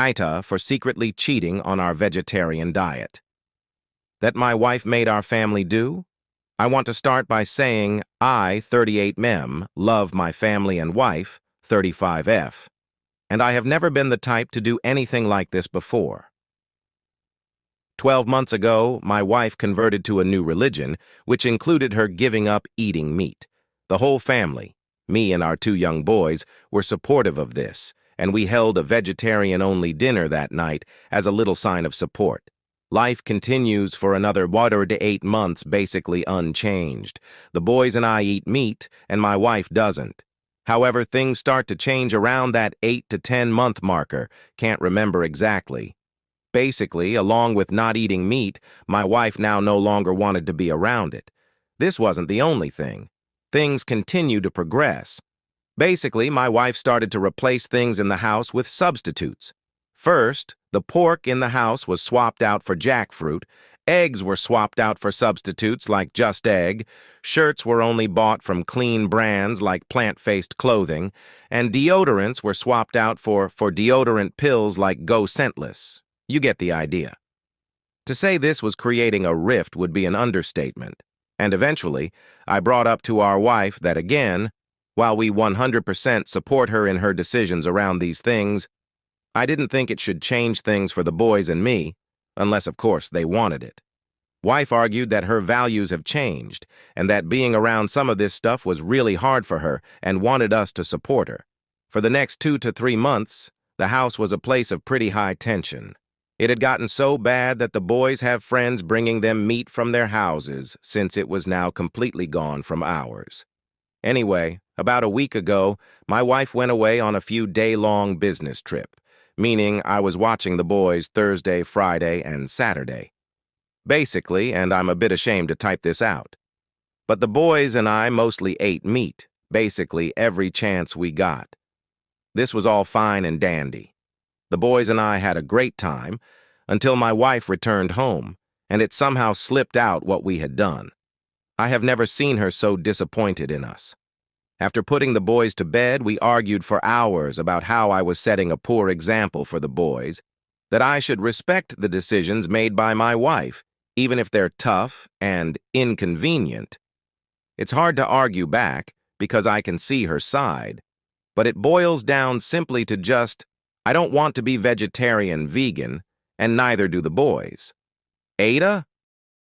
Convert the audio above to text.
AITAH for secretly cheating on our vegetarian diet. That my wife made our family do? I want to start by saying I, 38 love my family and wife, 35F, and I have never been the type to do anything like this before. 12 months ago, my wife converted to a new religion, which included her giving up eating meat. The whole family, me and our 2 young boys, were supportive of this, and we held a vegetarian-only dinner that night as a little sign of support. Life continues for another 1 to 8 months basically unchanged. The boys and I eat meat, and my wife doesn't. However, things start to change around that 8 to 10 month marker, can't remember exactly. Basically, along with not eating meat, my wife now no longer wanted to be around it. This wasn't the only thing. Things continue to progress. Basically, my wife started to replace things in the house with substitutes. First, the pork in the house was swapped out for jackfruit, eggs were swapped out for substitutes like Just Egg, shirts were only bought from clean brands like plant-based clothing, and deodorants were swapped out for deodorant pills like Go Scentless. You get the idea. To say this was creating a rift would be an understatement, and eventually, I brought up to our wife that again, while we 100% support her in her decisions around these things, I didn't think it should change things for the boys and me, unless, of course, they wanted it. Wife argued that her values have changed, and that being around some of this stuff was really hard for her and wanted us to support her. For the next 2 to 3 months, the house was a place of pretty high tension. It had gotten so bad that the boys have friends bringing them meat from their houses, since it was now completely gone from ours. Anyway, about a week ago, my wife went away on a few day-long business trip, meaning I was watching the boys Thursday, Friday, and Saturday. Basically, and I'm a bit ashamed to type this out, but the boys and I mostly ate meat, basically every chance we got. This was all fine and dandy. The boys and I had a great time until my wife returned home, and it somehow slipped out what we had done. I have never seen her so disappointed in us. After putting the boys to bed, we argued for hours about how I was setting a poor example for the boys, that I should respect the decisions made by my wife, even if they're tough and inconvenient. It's hard to argue back because I can see her side, but it boils down simply to just, I don't want to be vegetarian, vegan, and neither do the boys. AITAH?